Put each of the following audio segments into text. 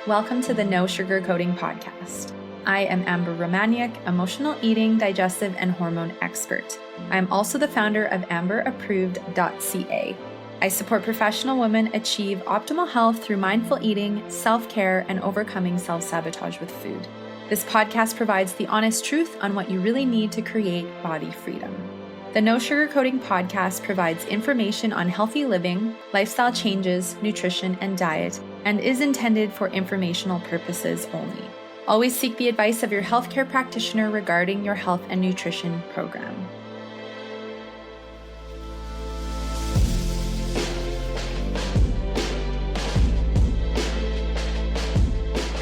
Welcome to the No Sugarcoating Podcast. I am Amber Romaniuk, emotional eating, digestive, and hormone expert. I am also the founder of amberapproved.ca. I support professional women achieve optimal health through mindful eating, self-care, and overcoming self-sabotage with food. This podcast provides the honest truth on what you really need to create body freedom. The No Sugarcoating Podcast provides information on healthy living, lifestyle changes, nutrition, and diet, and is intended for informational purposes only. Always seek the advice of your healthcare practitioner regarding your health and nutrition program.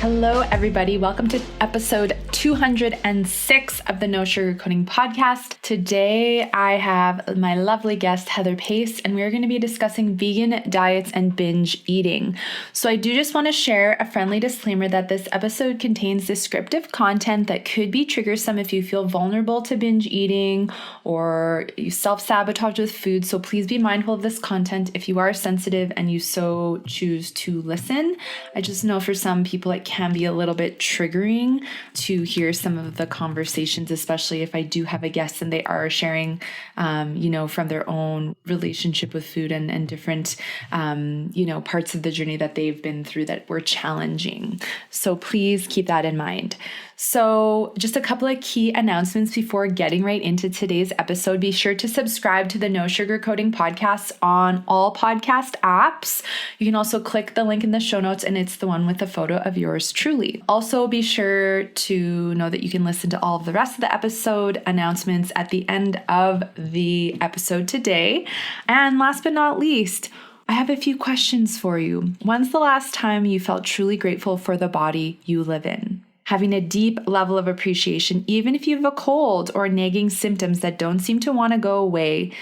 Hello, everybody. Welcome to episode 206 of the No Sugarcoating Podcast. Today, I have my lovely guest, Heather Pace, and we're going to be discussing vegan diets and binge eating. So I do just want to share a friendly disclaimer that this episode contains descriptive content that could be triggersome if you feel vulnerable to binge eating or you self-sabotage with food. So please be mindful of this content if you are sensitive and you so choose to listen. I just know for some people it can be a little bit triggering to hear some of the conversations, especially if I do have a guest and they are sharing, from their own relationship with food and different, parts of the journey that they've been through that were challenging. So please keep that in mind. So just a couple of key announcements before getting right into today's episode. Be sure to subscribe to the No Sugarcoating Podcast on all podcast apps. You can also click the link in the show notes and it's the one with the photo of yours truly. Also be sure to know that you can listen to all of the rest of the episode announcements at the end of the episode today. And last but not least, I have a few questions for you. When's the last time you felt truly grateful for the body you live in? Having a deep level of appreciation, even if you have a cold or nagging symptoms that don't seem to want to go away.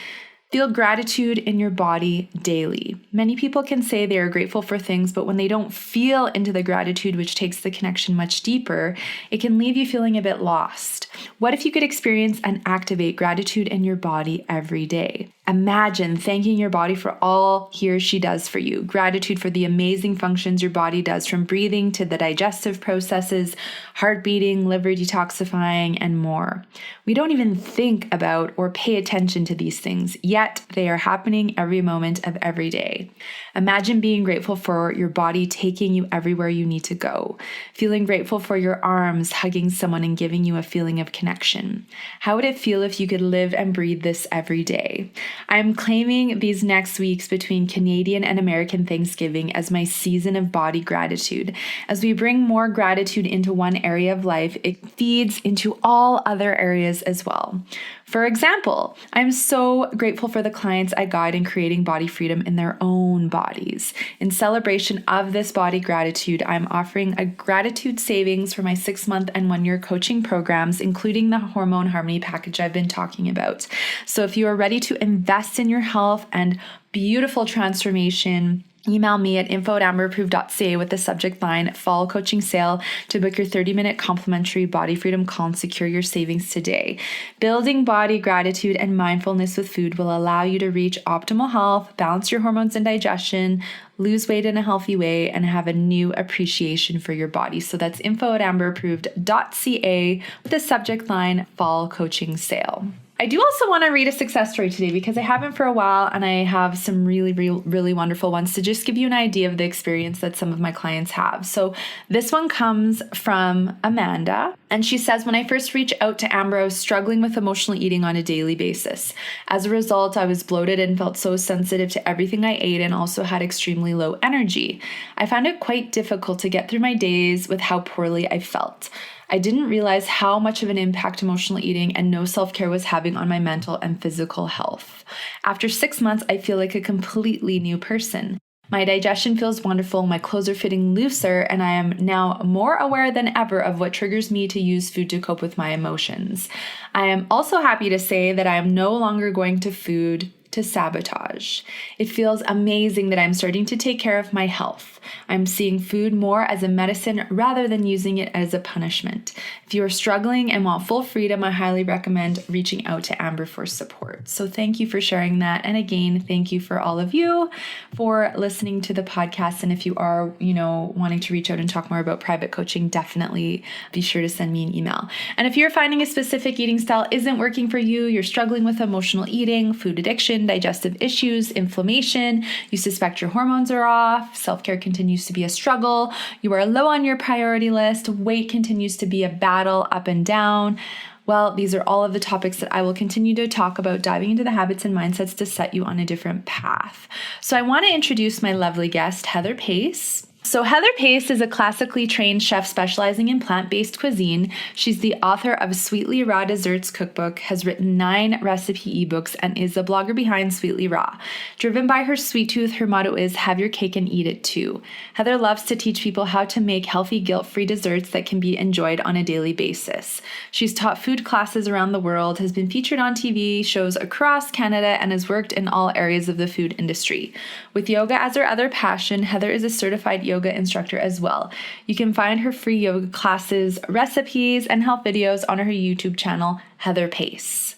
Feel gratitude in your body daily. Many people can say they are grateful for things, but when they don't feel into the gratitude, which takes the connection much deeper, it can leave you feeling a bit lost. What if you could experience and activate gratitude in your body every day? Imagine thanking your body for all he or she does for you. Gratitude for the amazing functions your body does, from breathing to the digestive processes, heart beating, liver detoxifying, and more. We don't even think about or pay attention to these things, yet they are happening every moment of every day. Imagine being grateful for your body taking you everywhere you need to go. Feeling grateful for your arms hugging someone and giving you a feeling of connection. How would it feel if you could live and breathe this every day? I am claiming these next weeks between Canadian and American Thanksgiving as my season of body gratitude. As we bring more gratitude into one area of life, it feeds into all other areas as well. For example, I'm so grateful for the clients I guide in creating body freedom in their own bodies. In celebration of this body gratitude, I'm offering a gratitude savings for my 6-month and 1-year coaching programs, including the Hormone Harmony package I've been talking about. So if you are ready to invest in your health and beautiful transformation, email me at info@amberapproved.ca with the subject line Fall Coaching Sale to book your 30-minute complimentary body freedom call and secure your savings today. Building body gratitude and mindfulness with food will allow you to reach optimal health, balance your hormones and digestion, lose weight in a healthy way, and have a new appreciation for your body. So that's info@amberapproved.ca with the subject line Fall Coaching Sale. I do also want to read a success story today because I haven't for a while, and I have some really wonderful ones to just give you an idea of the experience that some of my clients have. So this one comes from Amanda, and she says, when I first reached out to Amber, I was struggling with emotional eating on a daily basis. As a result, I was bloated and felt so sensitive to everything I ate and also had extremely low energy. I found it quite difficult to get through my days with how poorly I felt. I didn't realize how much of an impact emotional eating and no self-care was having on my mental and physical health. After 6 months, I feel like a completely new person. My digestion feels wonderful, my clothes are fitting looser, and I am now more aware than ever of what triggers me to use food to cope with my emotions. I am also happy to say that I am no longer going to food to sabotage. It feels amazing that I'm starting to take care of my health. I'm seeing food more as a medicine rather than using it as a punishment. If you are struggling and want full freedom, I highly recommend reaching out to Amber for support. So thank you for sharing that. And again, thank you for all of you for listening to the podcast. And if you are, wanting to reach out and talk more about private coaching, definitely be sure to send me an email. And if you're finding a specific eating style isn't working for you, you're struggling with emotional eating, food addiction, digestive issues, inflammation, you suspect your hormones are off, self-care continues to be a struggle, you are low on your priority list, weight continues to be a battle up and down, well, these are all of the topics that I will continue to talk about, diving into the habits and mindsets to set you on a different path. So I want to introduce my lovely guest, Heather Pace. So Heather Pace is a classically trained chef specializing in plant-based cuisine. She's the author of Sweetly Raw Desserts Cookbook, has written 9 recipe ebooks, and is the blogger behind Sweetly Raw. Driven by her sweet tooth, her motto is have your cake and eat it too. Heather loves to teach people how to make healthy, guilt-free desserts that can be enjoyed on a daily basis. She's taught food classes around the world, has been featured on TV shows across Canada, and has worked in all areas of the food industry. With yoga as her other passion, Heather is a certified yoga instructor as well. You can find her free yoga classes, recipes, and health videos on her YouTube channel, Heather Pace.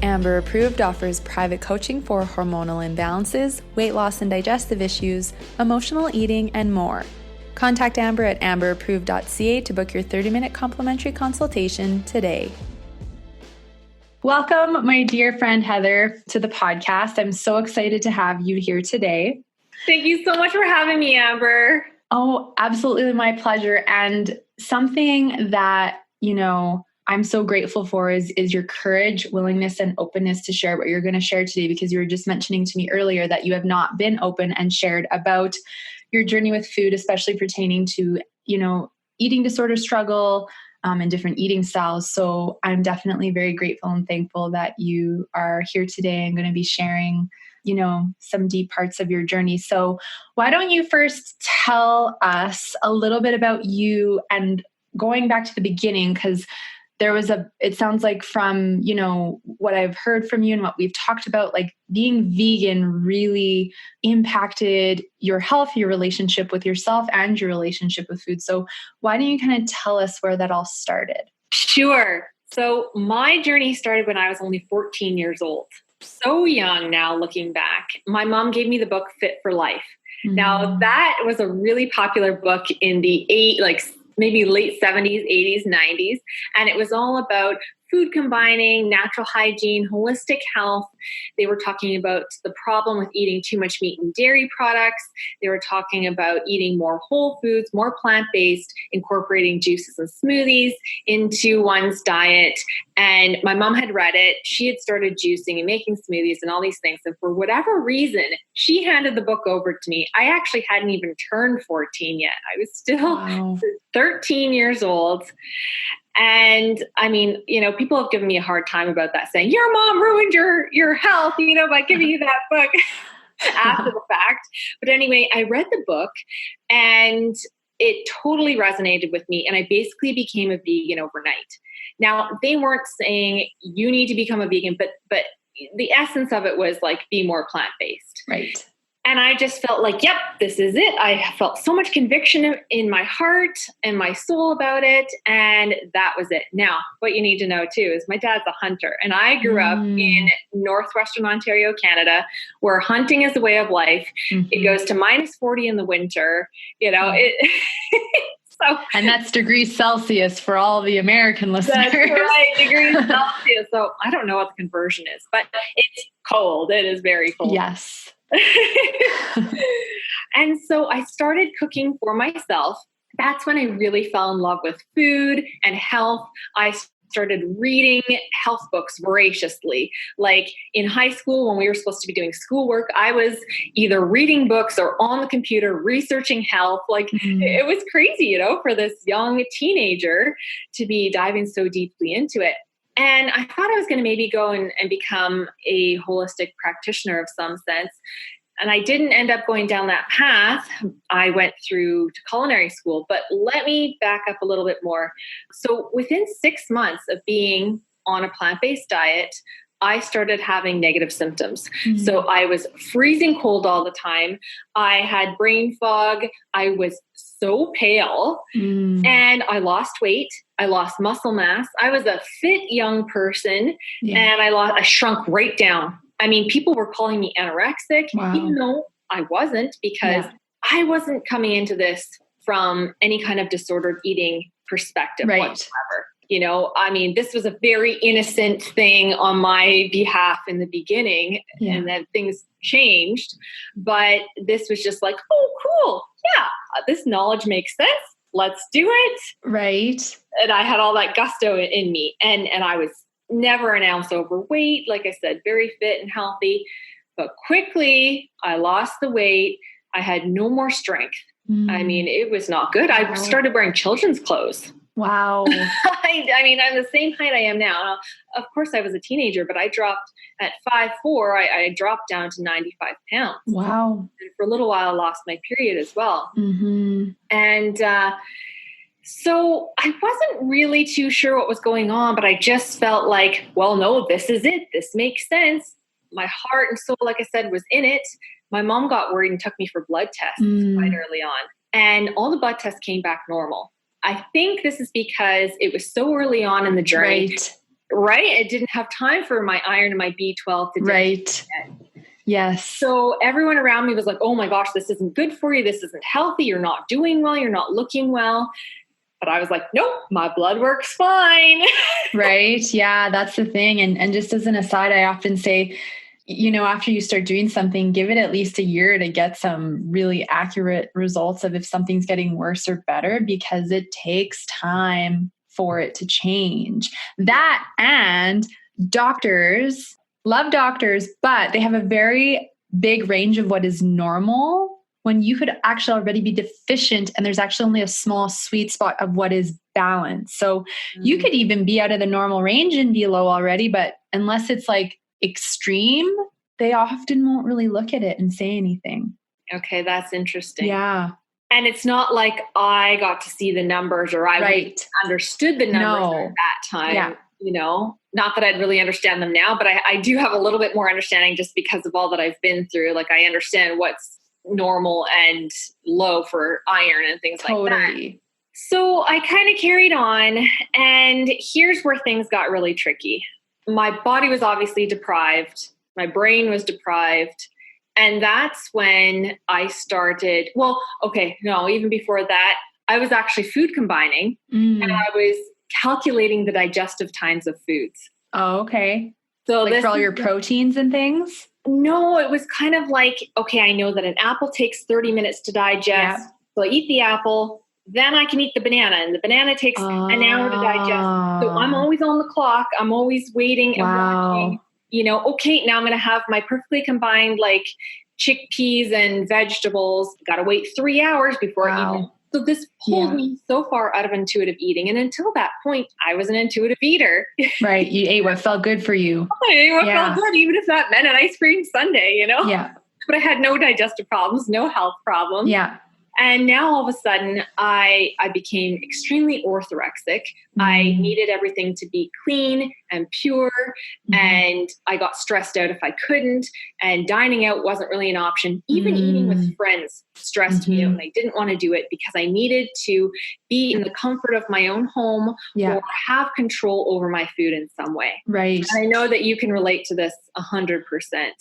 Amber Approved offers private coaching for hormonal imbalances, weight loss and digestive issues, emotional eating, and more. Contact Amber at amberapproved.ca to book your 30-minute complimentary consultation today. Welcome, my dear friend Heather, to the podcast. I'm so excited to have you here today. Thank you so much for having me, Amber. Oh, absolutely my pleasure. And something that, I'm so grateful for is your courage, willingness, and openness to share what you're going to share today, because you were just mentioning to me earlier that you have not been open and shared about your journey with food, especially pertaining to, eating disorder struggle, and different eating styles. So I'm definitely very grateful and thankful that you are here today and going to be sharing, some deep parts of your journey. So why don't you first tell us a little bit about you, and going back to the beginning, because it sounds like from, what I've heard from you and what we've talked about, like being vegan really impacted your health, your relationship with yourself, and your relationship with food. So why don't you kind of tell us where that all started? Sure. So my journey started when I was only 14 years old. So young now looking back. My mom gave me the book Fit for Life. Mm-hmm. Now that was a really popular book in the maybe late 70s, 80s, 90s. And it was all about food combining, natural hygiene, holistic health. They were talking about the problem with eating too much meat and dairy products. They were talking about eating more whole foods, more plant-based, incorporating juices and smoothies into one's diet. And my mom had read it. She had started juicing and making smoothies and all these things. And for whatever reason, she handed the book over to me. I actually hadn't even turned 14 yet. I was still 13 years old. And I mean, people have given me a hard time about that, saying, your mom ruined your health, by giving you that book after the fact. But anyway, I read the book and it totally resonated with me. And I basically became a vegan overnight. Now, they weren't saying you need to become a vegan, but the essence of it was like, be more plant-based. Right. And I just felt like, yep, this is it. I felt so much conviction in my heart and my soul about it. And that was it. Now, what you need to know too is my dad's a hunter. And I grew up in northwestern Ontario, Canada, where hunting is a way of life. Mm-hmm. It goes to minus 40 in the winter. And that's degrees Celsius for all the American listeners. That's right, degrees Celsius. So I don't know what the conversion is, but it's cold. It is very cold. Yes. And so I started cooking for myself. That's when I really fell in love with food and health. I started reading health books voraciously. Like in high school, when we were supposed to be doing schoolwork, I was either reading books or on the computer researching health. It was crazy, for this young teenager to be diving so deeply into it. And I thought I was going to maybe go and become a holistic practitioner of some sense. And I didn't end up going down that path. I went through to culinary school, but let me back up a little bit more. So within 6 months of being on a plant-based diet, I started having negative symptoms. Mm. So I was freezing cold all the time. I had brain fog. I was so pale, and I lost weight. I lost muscle mass. I was a fit young person, and I shrunk right down. I mean, people were calling me anorexic, even though I wasn't, because I wasn't coming into this from any kind of disordered eating perspective whatsoever. You know, I mean, this was a very innocent thing on my behalf in the beginning, and then things changed. But this was just like, oh, cool. Yeah, this knowledge makes sense. Let's do it. Right. And I had all that gusto in me. And I was never an ounce overweight. Like I said, very fit and healthy. But quickly, I lost the weight. I had no more strength. I mean, it was not good. I started wearing children's clothes. Wow. I mean, I'm the same height I am now. Of course, I was a teenager, but I dropped at 5'4", I dropped down to 95 pounds. Wow. And for a little while, I lost my period as well. And so I wasn't really too sure what was going on, but I just felt like, well, no, this is it. This makes sense. My heart and soul, like I said, was in it. My mom got worried and took me for blood tests quite early on. And all the blood tests came back normal. I think this is because it was so early on in the journey. Right? It didn't have time for my iron and my B12 to Right. Yes. So everyone around me was like, oh my gosh, this isn't good for you. This isn't healthy. You're not doing well. You're not looking well. But I was like, nope, my blood works fine. Right. Yeah, that's the thing. And just as an aside, I often say, you know, after you start doing something, give it at least a year to get some really accurate results of if something's getting worse or better, because it takes time for it to change. That, and doctors love doctors, but they have a very big range of what is normal, when you could actually already be deficient and there's actually only a small sweet spot of what is balanced. So you could even be out of the normal range and be low already, but unless it's like extreme, they often won't really look at it and say anything. Okay, that's interesting. Yeah. And it's not like I got to see the numbers or I really understood the numbers at that time, you know, not that I'd really understand them now, but I do have a little bit more understanding just because of all that I've been through. Like I understand what's normal and low for iron and things like that. So I kind of carried on, and here's where things got really tricky. My body was obviously deprived. My brain was deprived. And that's when I started, even before that, I was actually food combining and I was calculating the digestive times of foods. Oh, okay. So like for all your proteins and things? No, it was kind of like, okay, I know that an apple takes 30 minutes to digest. So I eat the apple, then I can eat the banana, and the banana takes an hour to digest. So I'm always on the clock. I'm always waiting and watching, you know, okay, now I'm going to have my perfectly combined like chickpeas and vegetables. Got to wait 3 hours before I eat them. So this pulled me so far out of intuitive eating. And until that point, I was an intuitive eater. Right. You ate what felt good for you. I ate what felt good, even if that meant an ice cream sundae, you know? Yeah. But I had no digestive problems, no health problems. Yeah. And now all of a sudden, I became extremely orthorexic. I needed everything to be clean and pure. And I got stressed out if I couldn't. And dining out wasn't really an option. Even eating with friends stressed me out. And I didn't want to do it because I needed to be in the comfort of my own home or have control over my food in some way. Right. And I know that you can relate to this 100%.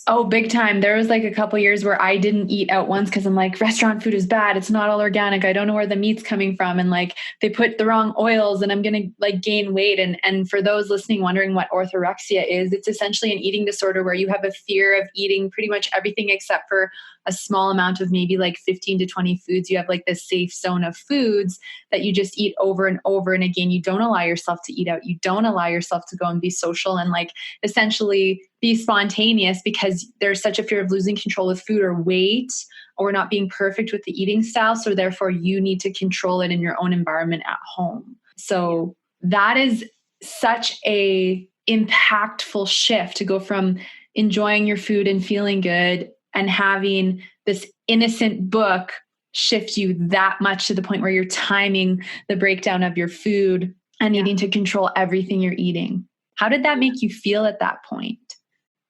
Oh, big time. There was like a couple years where I didn't eat out once because I'm like, restaurant food is bad. It's not all organic. I don't know where the meat's coming from. And like they put the wrong oils and I'm going to like gain weight. And for those listening, wondering what orthorexia is, it's essentially an eating disorder where you have a fear of eating pretty much everything except for a small amount of maybe like 15 to 20 foods. You have like this safe zone of foods that you just eat over and over. And again, you don't allow yourself to eat out. You don't allow yourself to go and be social and like essentially be spontaneous because there's such a fear of losing control of food or weight or not being perfect with the eating style. So therefore you need to control it in your own environment at home. So that is such a impactful shift to go from enjoying your food and feeling good and having this innocent book shift you that much to the point where you're timing the breakdown of your food and needing to control everything you're eating. How did that make you feel at that point?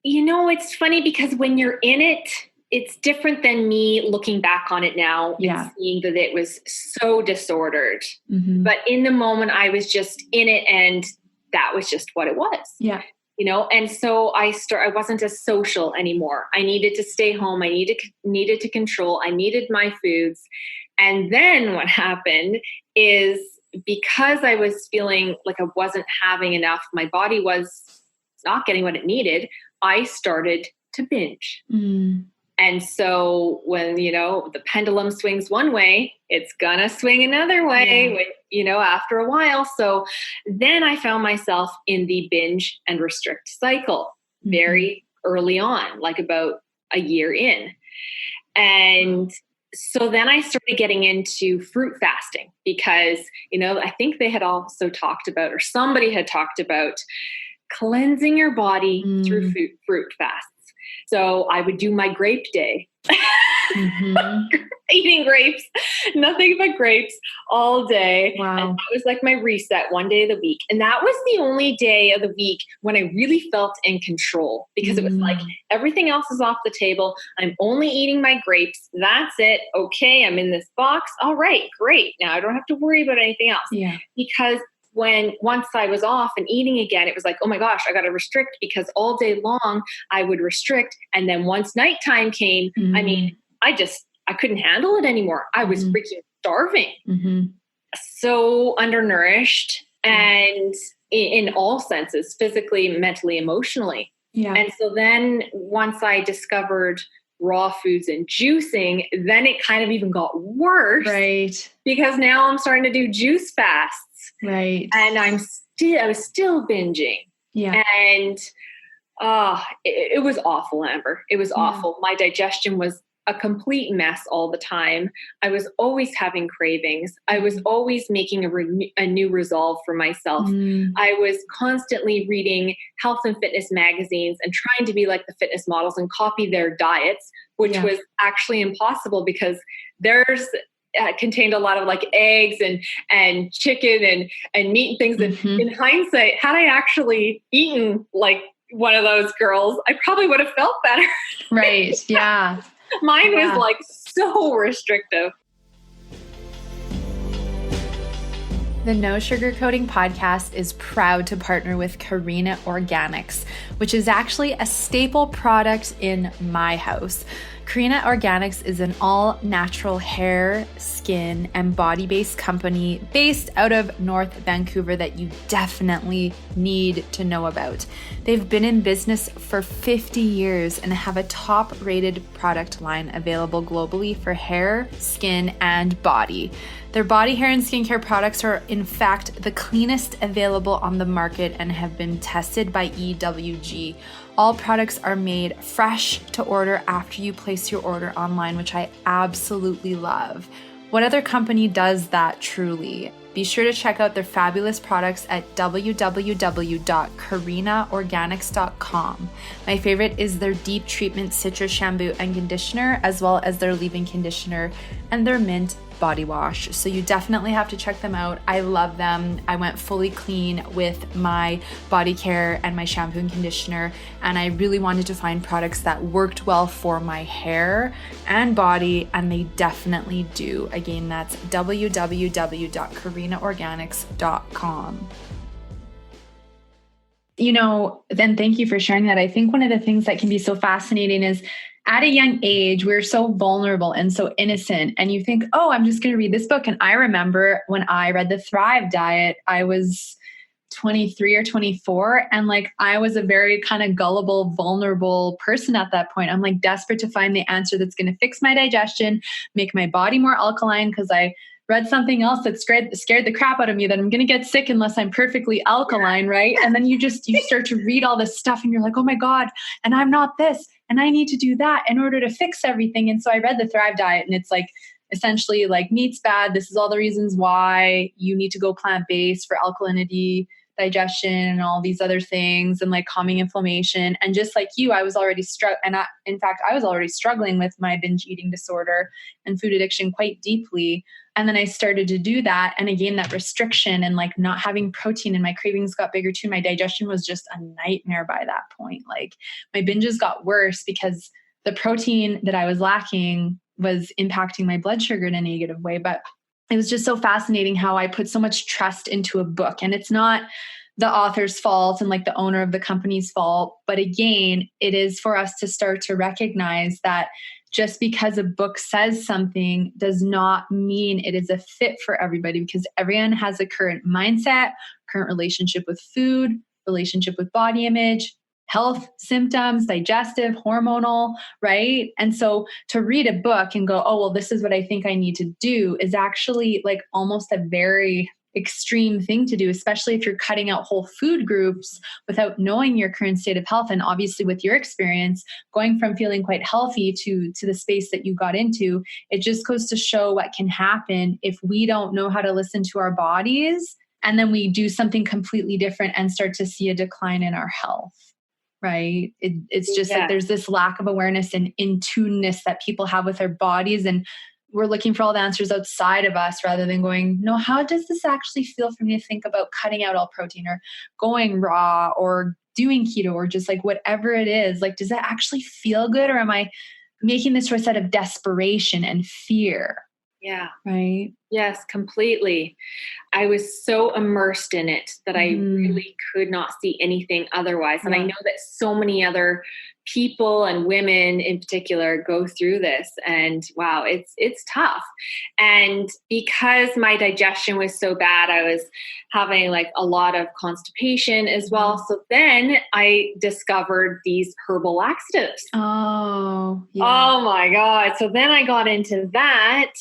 It's funny because when you're in it, it's different than me looking back on it now and seeing that it was so disordered. Mm-hmm. But in the moment, I was just in it, and that was just what it was. Yeah. And so I wasn't as social anymore. I needed to stay home. I needed to control. I needed my foods. And then what happened is, because I was feeling like I wasn't having enough, my body was not getting what it needed, I started to binge. Mm. And so when, the pendulum swings one way, it's gonna swing another way, after a while. So then I found myself in the binge and restrict cycle very early on, like about a year in. And so then I started getting into fruit fasting because, I think they had also talked about, or somebody had talked about, cleansing your body through fruit fasts. So I would do my grape day, eating grapes, nothing but grapes all day. Wow. And that was like my reset one day of the week. And that was the only day of the week when I really felt in control, because it was like everything else is off the table. I'm only eating my grapes. That's it. Okay. I'm in this box. All right, great. Now I don't have to worry about anything else. Yeah. Because once I was off and eating again, it was like, oh my gosh, I got to restrict, because all day long I would restrict. And then once nighttime came, I couldn't handle it anymore. I was freaking starving. So undernourished, and in all senses, physically, mentally, emotionally. Yeah. And so then once I discovered raw foods and juicing, then it kind of even got worse. Right. Because now I'm starting to do juice fasts. Right. And I was still binging. Yeah. And it was awful, Amber. It was awful. My digestion was a complete mess all the time. I was always having cravings. I was always making a new resolve for myself. I was constantly reading health and fitness magazines and trying to be like the fitness models and copy their diets, which was actually impossible, because theirs contained a lot of like eggs and chicken and meat and things. And in hindsight, had I actually eaten like one of those girls, I probably would have felt better. Right. Yeah. Mine was like so restrictive. The No Sugarcoating podcast is proud to partner with Karina Organics, which is actually a staple product in my house. Karina Organics is an all-natural hair, skin, and body-based company based out of North Vancouver that you definitely need to know about. They've been in business for 50 years and have a top-rated product line available globally for hair, skin, and body. Their body, hair, and skincare products are, in fact, the cleanest available on the market and have been tested by EWG. All products are made fresh to order after you place your order online, which I absolutely love. What other company does that truly? Be sure to check out their fabulous products at www.karinaorganics.com. My favorite is their deep treatment citrus shampoo and conditioner, as well as their leave-in conditioner and their mint body wash. So you definitely have to check them out. I love them. I went fully clean with my body care and my shampoo and conditioner, and I really wanted to find products that worked well for my hair and body, and they definitely do. Again, that's www.karinaorganics.com. Then thank you for sharing that. I think one of the things that can be so fascinating is, at a young age, we're so vulnerable and so innocent. And you think, oh, I'm just going to read this book. And I remember when I read the Thrive Diet, I was 23 or 24. And like, I was a very kind of gullible, vulnerable person at that point. I'm like desperate to find the answer that's going to fix my digestion, make my body more alkaline, because I read something else that scared the crap out of me, that I'm going to get sick unless I'm perfectly alkaline, right? And then you start to read all this stuff and you're like, oh my God, and I'm not this, and I need to do that in order to fix everything. And so I read the Thrive Diet, and it's like, essentially like, meat's bad. This is all the reasons why you need to go plant-based for alkalinity, digestion, and all these other things, and like calming inflammation. And just like you, I was already I was already struggling with my binge eating disorder and food addiction quite deeply. And then I started to do that. And again, that restriction and like not having protein, and my cravings got bigger too. My digestion was just a nightmare by that point. Like my binges got worse because the protein that I was lacking was impacting my blood sugar in a negative way. But it was just so fascinating how I put so much trust into a book. And it's not the author's fault and like the owner of the company's fault. But again, it is for us to start to recognize that just because a book says something does not mean it is a fit for everybody, because everyone has a current mindset, current relationship with food, relationship with body image, health symptoms, digestive, hormonal, right? And so to read a book and go, oh, well, this is what I think I need to do is actually like almost a very extreme thing to do, especially if you're cutting out whole food groups without knowing your current state of health. And obviously with your experience, going from feeling quite healthy to the space that you got into, it just goes to show what can happen if we don't know how to listen to our bodies. And then we do something completely different and start to see a decline in our health. Right. It's just like there's this lack of awareness and in tuneness that people have with their bodies. And we're looking for all the answers outside of us rather than going, no, how does this actually feel for me to think about cutting out all protein or going raw or doing keto or just like whatever it is? Like, does that actually feel good? Or am I making this choice out of desperation and fear? Yeah. Right. Yes, completely. I was so immersed in it that I really could not see anything otherwise. And I know that so many other people and women in particular go through this, and wow, it's tough. And because my digestion was so bad, I was having like a lot of constipation as well. So then I discovered these herbal laxatives. Oh, yeah. Oh my God. So then I got into that.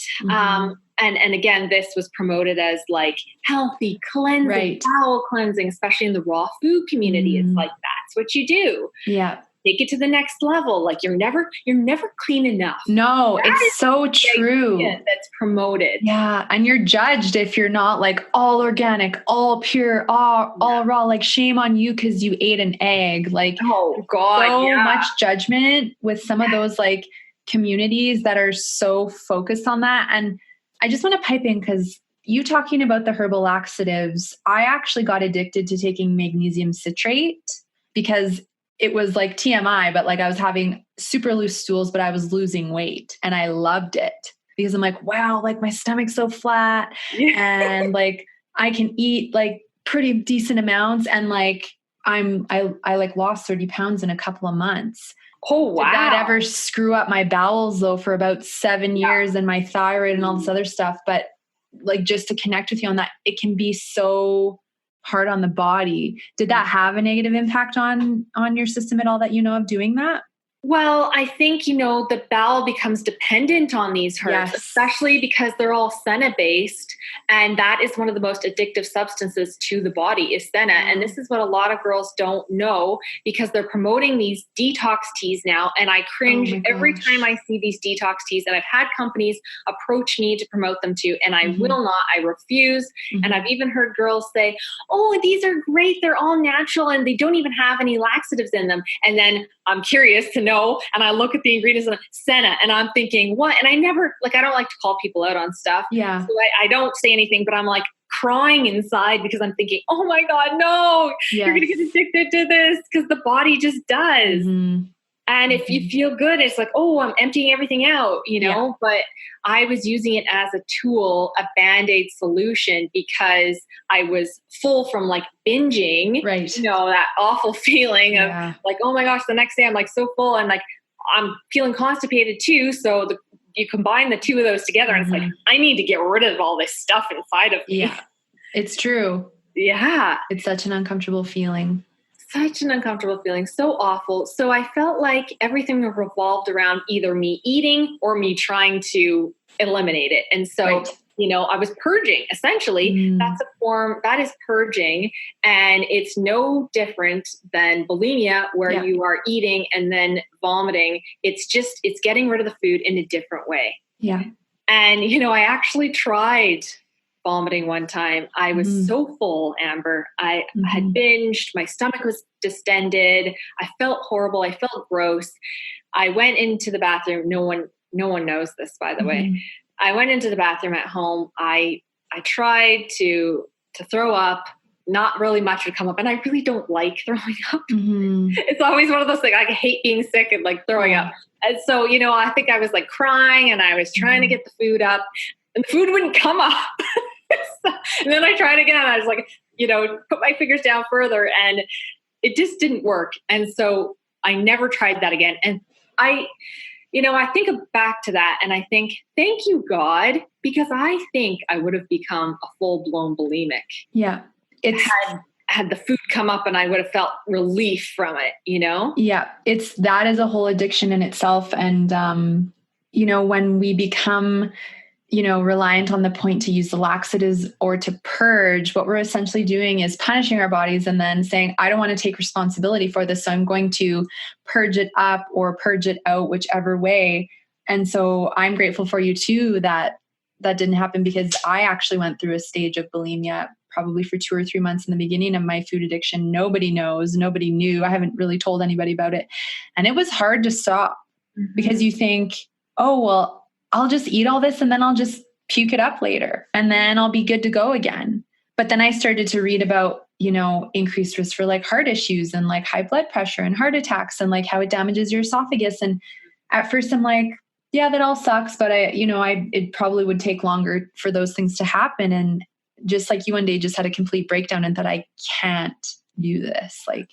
And again, this was promoted as like healthy cleansing, bowel cleansing, especially in the raw food community. It's like, that's what you do. Yeah. Take it to the next level. Like you're never clean enough. No, it's so true. That's promoted. Yeah. And you're judged if you're not like all organic, all pure, all raw, like shame on you because you ate an egg. Like, oh God, so much judgment with some of those like communities that are so focused on that. And I just want to pipe in because you talking about the herbal laxatives, I actually got addicted to taking magnesium citrate because it was like TMI, but like I was having super loose stools, but I was losing weight and I loved it because I'm like, wow, like my stomach's so flat and like I can eat like pretty decent amounts. And like, I like lost 30 pounds in a couple of months. Oh, wow. Did that ever screw up my bowels though for about 7 years and my thyroid and all this other stuff? But like, just to connect with you on that, it can be so hard on the body. Did that have a negative impact on your system at all that you know of doing that? Well, I think, the bowel becomes dependent on these herbs, especially because they're all senna-based. And that is one of the most addictive substances to the body is senna. And this is what a lot of girls don't know because they're promoting these detox teas now. And I cringe every time I see these detox teas. And I've had companies approach me to promote them too. And I will not, I refuse. And I've even heard girls say, oh, these are great. They're all natural and they don't even have any laxatives in them. And then I'm curious to know. And I look at the ingredients of senna and I'm thinking, what? And I never, like, I don't like to call people out on stuff. Yeah. So I don't say anything, but I'm like crying inside because I'm thinking, oh my God, no, you're going to get addicted to this because the body just does. And if you feel good, it's like, oh, I'm emptying everything out, but I was using it as a tool, a Band-Aid solution because I was full from like binging, that awful feeling of like, oh my gosh, the next day I'm like so full and like, I'm feeling constipated too. So you combine the two of those together and it's like, I need to get rid of all this stuff inside of me. Yeah, it's true. Yeah. It's such an uncomfortable feeling. Such an uncomfortable feeling. So awful. So I felt like everything revolved around either me eating or me trying to eliminate it. And so, I was purging essentially. That is purging. And it's no different than bulimia where you are eating and then vomiting. It's getting rid of the food in a different way. Yeah. And, I actually tried vomiting one time. I was so full, Amber. I had binged. My stomach was distended. I felt horrible. I felt gross. I went into the bathroom. No one knows this, by the way. I went into the bathroom at home. I tried to throw up. Not really much would come up. And I really don't like throwing up. Mm-hmm. It's always one of those things. I hate being sick and like throwing up. And so, I think I was like crying and I was trying to get the food up and the food wouldn't come up. And then I tried again. I was like, put my fingers down further and it just didn't work. And so I never tried that again. And I think back to that and I think, thank you, God, because I think I would have become a full-blown bulimic. Yeah. Had the food come up and I would have felt relief from it, Yeah. That is a whole addiction in itself. And, when we become, reliant on the point to use the laxatives or to purge, what we're essentially doing is punishing our bodies and then saying, I don't want to take responsibility for this. So I'm going to purge it up or purge it out, whichever way. And so I'm grateful for you too, that didn't happen, because I actually went through a stage of bulimia probably for 2 or 3 months in the beginning of my food addiction. Nobody knows, nobody knew. I haven't really told anybody about it. And it was hard to stop because you think, oh, well, I'll just eat all this and then I'll just puke it up later and then I'll be good to go again. But then I started to read about, increased risk for like heart issues and like high blood pressure and heart attacks and like how it damages your esophagus. And at first I'm like, yeah, that all sucks. But it probably would take longer for those things to happen. And just like you one day just had a complete breakdown and that I can't do this. Like,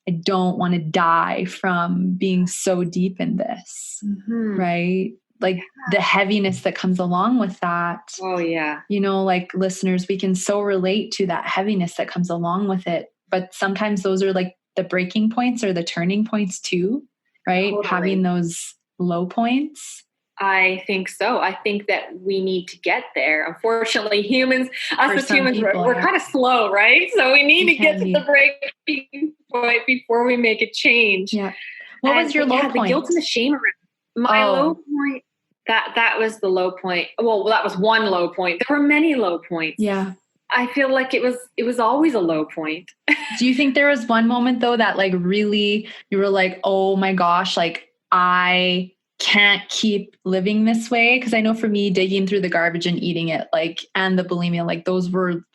I don't want to die from being so deep in this. Right? Like the heaviness that comes along with that. Oh yeah. Like listeners, we can so relate to that heaviness that comes along with it. But sometimes those are like the breaking points or the turning points too, right? Totally. Having those low points. I think so. I think that we need to get there. Unfortunately, humans, we're kind of slow, right? So we need to get to the breaking point before we make a change. Yeah. What was your low point? The guilt and the shame around my low point. That was the low point. Well, that was one low point. There were many low points. Yeah. I feel like it was always a low point. Do you think there was one moment though that like really you were like, oh my gosh, like I can't keep living this way? Because I know for me, digging through the garbage and eating it, like, and the bulimia, like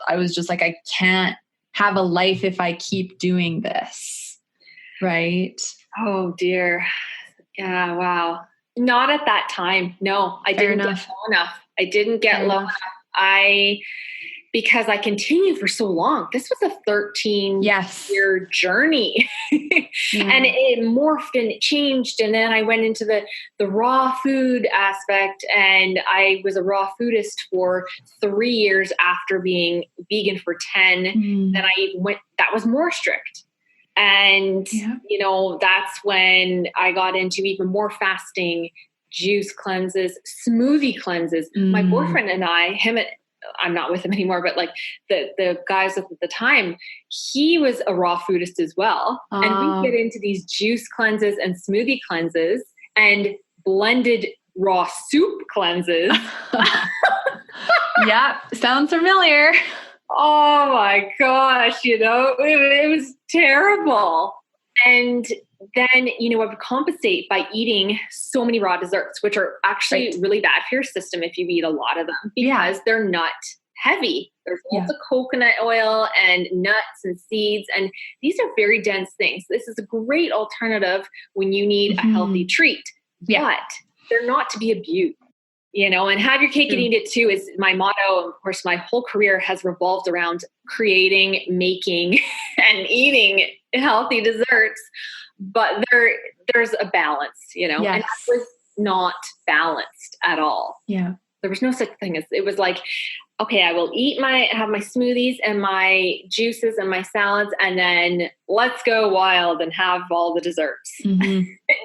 I was just like, I can't have a life if I keep doing this. Right. Oh dear. Yeah. Wow. Not at that time. No, I didn't get low enough. I didn't get low enough. Because I continued for so long. This was a 13-year journey. And it morphed and it changed. And then I went into the raw food aspect, and I was a raw foodist for 3 years after being vegan for 10. Then that was more strict. And, that's when I got into even more fasting, juice cleanses, smoothie cleanses. My boyfriend and I'm not with him anymore, but like the guys at the time, he was a raw foodist as well. And we get into these juice cleanses and smoothie cleanses and blended raw soup cleanses. Yeah. Sounds familiar. Oh my gosh. It was terrible. And then, I would compensate by eating so many raw desserts, which are actually really bad for your system if you eat a lot of them, because they're nut heavy. There's lots of coconut oil and nuts and seeds, and these are very dense things. This is a great alternative when you need a healthy treat, but they're not to be abused. And have your cake and eat it too is my motto. Of course, my whole career has revolved around creating, making, and eating healthy desserts. But there's a balance, and that was not balanced at all. Yeah. There was no such thing as, it was like, okay, I will have my smoothies and my juices and my salads, and then let's go wild and have all the desserts.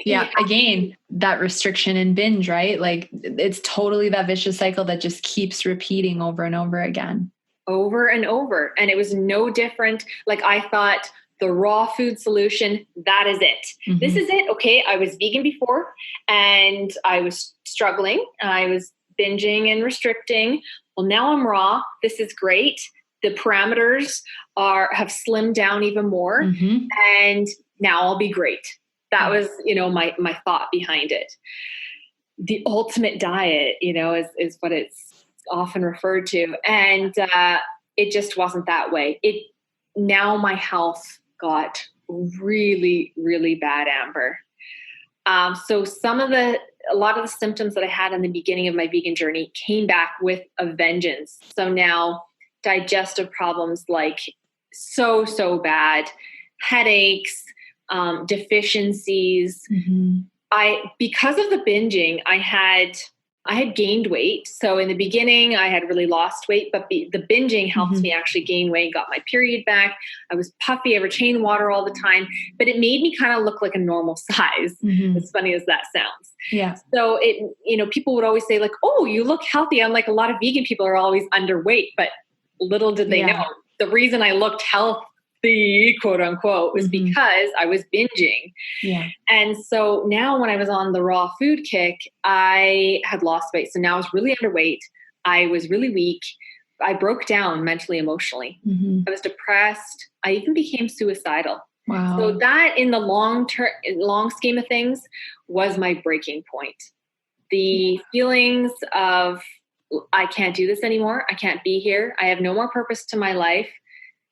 Yeah. Again, that restriction and binge, right? Like it's totally that vicious cycle that just keeps repeating over and over again. Over and over. And it was no different. Like I thought the raw food solution, that is it. This is it. Okay. I was vegan before and I was struggling. I was binging and restricting. Well, now I'm raw. This is great. The parameters have slimmed down even more, and now I'll be great. That was, my thought behind it. the ultimate diet, is what it's often referred to. And it just wasn't that way. Now my health got really, really bad, Amber. So a lot of the symptoms that I had in the beginning of my vegan journey came back with a vengeance. So now digestive problems, like so bad, headaches, deficiencies. Mm-hmm. Because of the binging, I had gained weight. So in the beginning, I had really lost weight, but the binging helped Mm-hmm. me actually gain weight, got my period back. I was puffy, I retained water all the time, but it made me kind of look like a normal size, Mm-hmm. as funny as that sounds. Yeah. So people would always say like, oh, you look healthy. I'm like, a lot of vegan people are always underweight, but little did they know. The reason I looked healthy, quote unquote, was Mm-hmm. because I was binging. Yeah. And so now when I was on the raw food kick, I had lost weight. So now I was really underweight. I was really weak. I broke down mentally, emotionally. Mm-hmm. I was depressed. I even became suicidal. Wow. So that in the long scheme of things was my breaking point. The feelings of, I can't do this anymore. I can't be here. I have no more purpose to my life.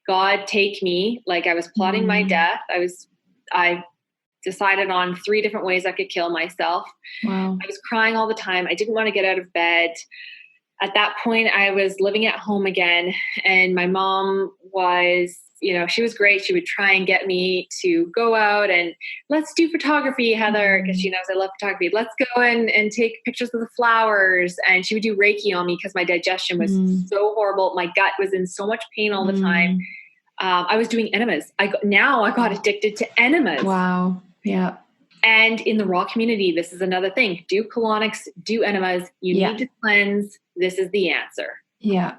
God, take me. Like I was plotting my death. I decided on 3 different ways I could kill myself. Wow. I was crying all the time. I didn't want to get out of bed. At that point, I was living at home again, and my mom was, she was great. She would try and get me to go out and let's do photography, Heather, because she knows I love photography. Let's go and take pictures of the flowers. And she would do Reiki on me because my digestion was so horrible. My gut was in so much pain all the time. I was doing enemas. I got addicted to enemas. Wow. Yeah. And in the raw community, this is another thing. Do colonics, do enemas. You need to cleanse. This is the answer. Yeah.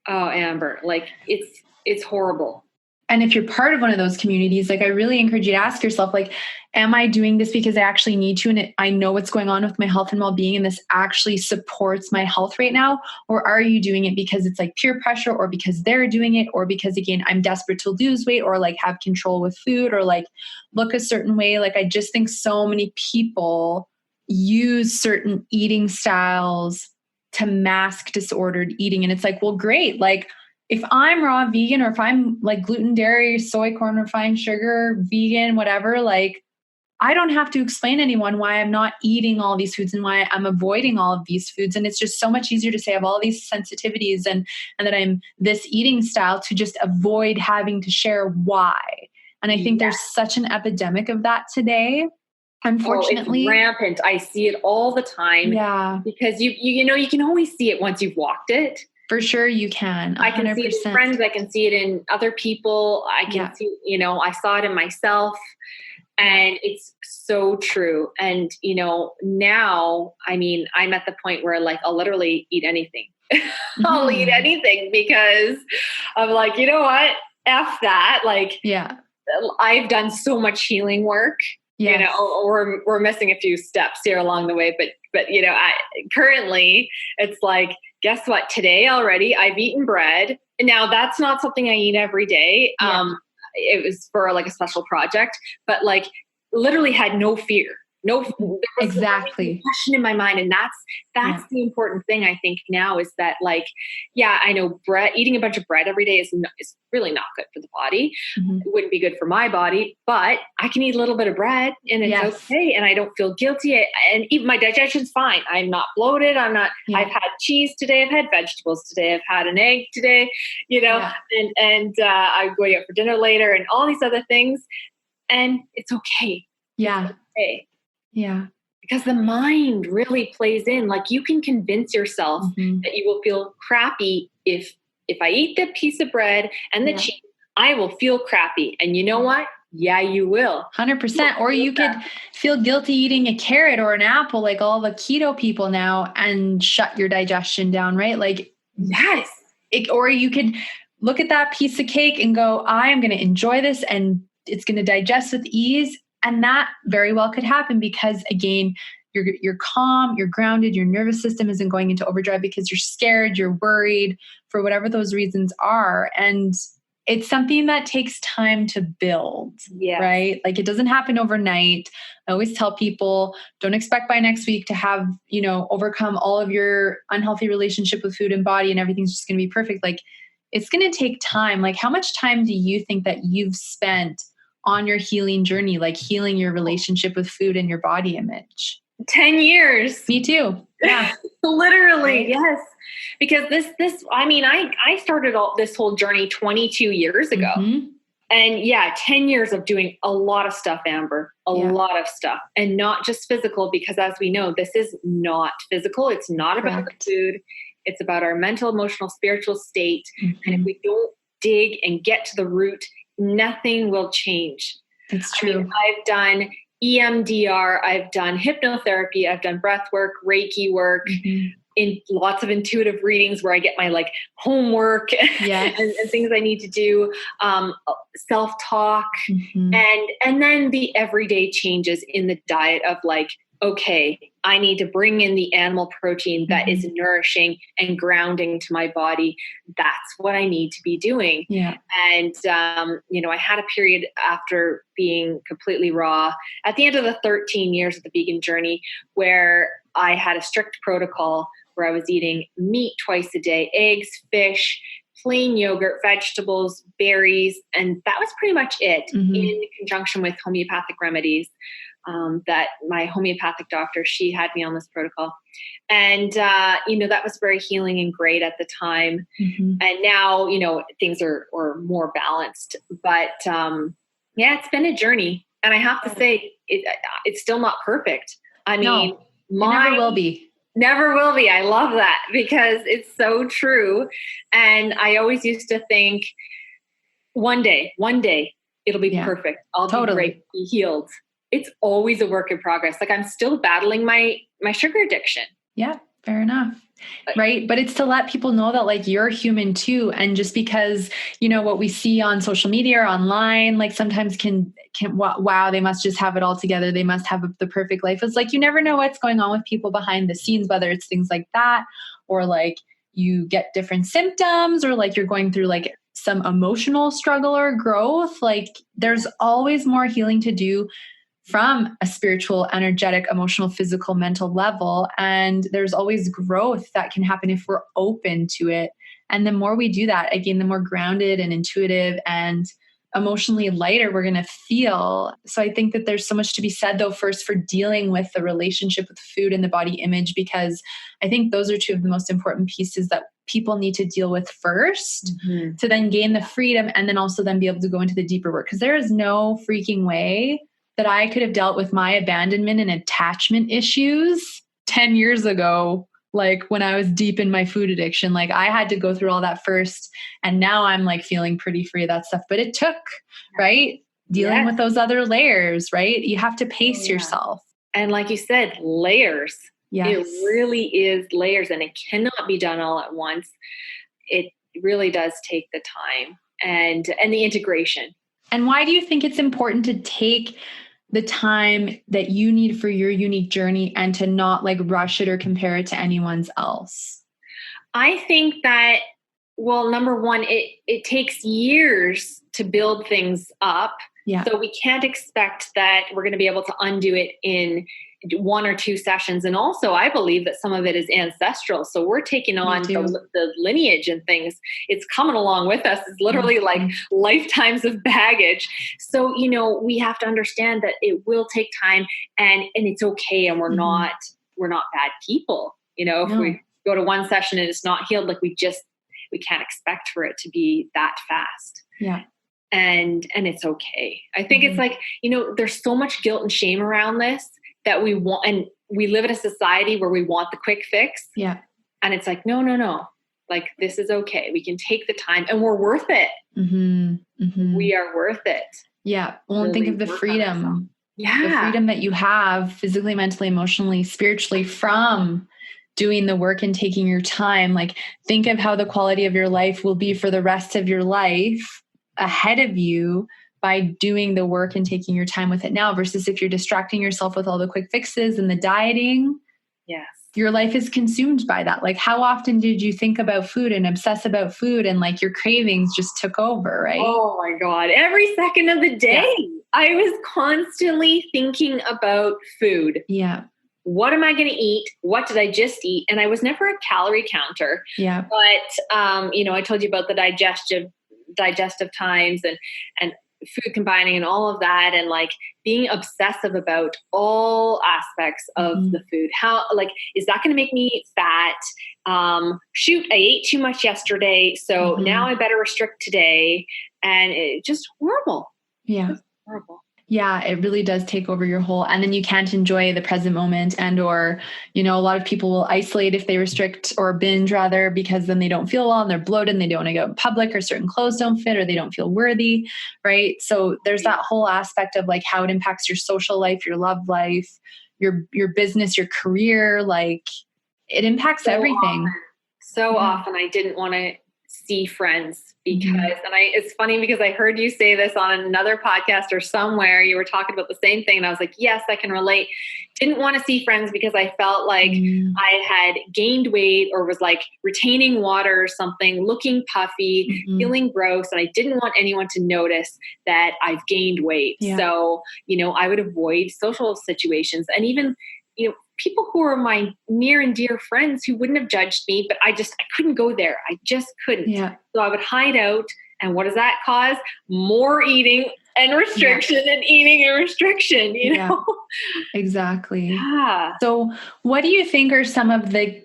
Oh, Amber, like it's horrible. And if you're part of one of those communities, like I really encourage you to ask yourself, like, am I doing this because I actually need to? And I know what's going on with my health and well-being, and this actually supports my health right now? Or are you doing it because it's like peer pressure, or because they're doing it, or because again, I'm desperate to lose weight, or like have control with food, or like look a certain way? Like, I just think so many people use certain eating styles to mask disordered eating. And it's like, well, great. Like, if I'm raw vegan, or if I'm like gluten, dairy, soy, corn, refined sugar, vegan, whatever, like I don't have to explain to anyone why I'm not eating all these foods and why I'm avoiding all of these foods. And it's just so much easier to say I have all these sensitivities and that I'm this eating style, to just avoid having to share why. And I think there's such an epidemic of that today. Unfortunately, it's rampant. I see it all the time. Yeah. Because you can always see it once you've walked it. For sure you can. 100%. I can see it in friends. I can see it in other people. I can see, I saw it in myself, and it's so true. And, now, I mean, I'm at the point where like, I'll literally eat anything. I'll eat anything because I'm like, you know what? F that. Like, I've done so much healing work. Yes. We're missing a few steps here along the way, but currently it's like, guess what? Today already I've eaten bread. And now that's not something I eat every day. It was for like a special project, but like literally had no fear. There was exactly question in my mind. And that's the important thing, I think, now, is that like, I know eating a bunch of bread every day is really not good for the body. It wouldn't be good for my body, but I can eat a little bit of bread and it's okay. And I don't feel guilty. And even my digestion's fine. I'm not bloated. I've had cheese today. I've had vegetables today. I've had an egg today, and I'm going out for dinner later and all these other things. And it's okay. Yeah. It's okay. Yeah. Because the mind really plays in. Like, you can convince yourself that you will feel crappy if I eat the piece of bread and the cheese, I will feel crappy. And you know what? Yeah, you will. 100%. Or you could feel guilty eating a carrot or an apple, like all the keto people now, and shut your digestion down, right? Like, yes. Or you could look at that piece of cake and go, I am going to enjoy this and it's going to digest with ease. And that very well could happen because, again, you're calm, you're grounded, your nervous system isn't going into overdrive because you're scared, you're worried, for whatever those reasons are. And it's something that takes time to build, right? Like it doesn't happen overnight. I always tell people, don't expect by next week to have, overcome all of your unhealthy relationship with food and body and everything's just going to be perfect. Like it's going to take time. Like how much time do you think that you've spent on your healing journey, like healing your relationship with food and your body image? 10 years. Me too. Yeah. Literally. Right? Yes. Because I started this whole journey 22 years ago. Mm-hmm. And 10 years of doing a lot of stuff, Amber, a lot of stuff, and not just physical, because as we know, this is not physical. It's not about the food. It's about our mental, emotional, spiritual state. Mm-hmm. And if we don't dig and get to the root, nothing will change. It's true. I've done EMDR, I've done hypnotherapy, I've done breath work, Reiki work, in lots of intuitive readings where I get my homework and things I need to do, self-talk, and then the everyday changes in the diet of okay, I need to bring in the animal protein that is nourishing and grounding to my body. That's what I need to be doing. Yeah. And, I had a period after being completely raw at the end of the 13 years of the vegan journey where I had a strict protocol where I was eating meat twice a day, eggs, fish, plain yogurt, vegetables, berries. And that was pretty much it in conjunction with homeopathic remedies. That my homeopathic doctor, she had me on this protocol. And, that was very healing and great at the time. And now, things are more balanced. But it's been a journey. And I have to say, it's still not perfect. No, it never will be. Never will be. I love that because it's so true. And I always used to think one day it'll be perfect. I'll be great, be healed. It's always a work in progress. I'm still battling my sugar addiction. Yeah, fair enough. Right. But it's to let people know that you're human too. And just because, what we see on social media or online, sometimes can, wow, they must just have it all together. They must have the perfect life. It's you never know what's going on with people behind the scenes, whether it's things like that, or you get different symptoms, or you're going through some emotional struggle or growth. There's always more healing to do from a spiritual, energetic, emotional, physical, mental level. And there's always growth that can happen if we're open to it. And the more we do that, again, the more grounded and intuitive and emotionally lighter we're going to feel. So I think that there's so much to be said, though, first for dealing with the relationship with food and the body image, because I think those are two of the most important pieces that people need to deal with first to then gain the freedom and then also then be able to go into the deeper work. Because there is no freaking way that I could have dealt with my abandonment and attachment issues 10 years ago, when I was deep in my food addiction. I had to go through all that first. And now I'm feeling pretty free of that stuff. But it took, right? Dealing with those other layers, right? You have to pace yourself. And like you said, layers. Yes. It really is layers, and it cannot be done all at once. It really does take the time and the integration. And why do you think it's important to take the time that you need for your unique journey and to not rush it or compare it to anyone's else? I think that, well, number one, it takes years to build things up. Yeah. So we can't expect that we're going to be able to undo it in 1 or 2 sessions. And also, I believe that some of it is ancestral. So we're taking on the lineage and things. It's coming along with us. It's literally lifetimes of baggage. So, we have to understand that it will take time and it's okay. And we're not bad people. If we go to one session and it's not healed, we can't expect for it to be that fast. Yeah. And it's okay. I think it's there's so much guilt and shame around this that we want, and we live in a society where we want the quick fix. Yeah. And it's no. This is okay. We can take the time and we're worth it. We are worth it. Yeah. Well, and think of the freedom. Yeah. The freedom that you have physically, mentally, emotionally, spiritually from doing the work and taking your time. Think of how the quality of your life will be for the rest of your life ahead of you by doing the work and taking your time with it now, versus if you're distracting yourself with all the quick fixes and the dieting, your life is consumed by that. Like, how often did you think about food and obsess about food, and like your cravings just took over, right? Oh my God. Every second of the day, I was constantly thinking about food. Yeah. What am I going to eat? What did I just eat? And I was never a calorie counter. Yeah. But, I told you about the digestive times and food combining and all of that. And like being obsessive about all aspects of the food. How, like, is that going to make me fat? Shoot, I ate too much yesterday. So now I better restrict today. And it's just horrible. Yeah. Just horrible. Yeah, it really does take over your whole, and then you can't enjoy the present moment, and, or, a lot of people will isolate if they restrict or binge rather, because then they don't feel well and they're bloated and they don't want to go in public, or certain clothes don't fit, or they don't feel worthy. Right. So there's that whole aspect of like how it impacts your social life, your love life, your business, your career. Like it impacts everything. So often I didn't want to see friends because, it's funny because I heard you say this on another podcast or somewhere, you were talking about the same thing. And I was like, yes, I can relate. Didn't want to see friends because I felt like I had gained weight or was like retaining water or something, looking puffy, feeling gross. And I didn't want anyone to notice that I've gained weight. Yeah. So, I would avoid social situations, and even, people who are my near and dear friends who wouldn't have judged me, but I couldn't go there. I just couldn't. Yeah. So I would hide out. And what does that cause? More eating and restriction and eating and restriction, know? Exactly. Yeah. So what do you think are some of the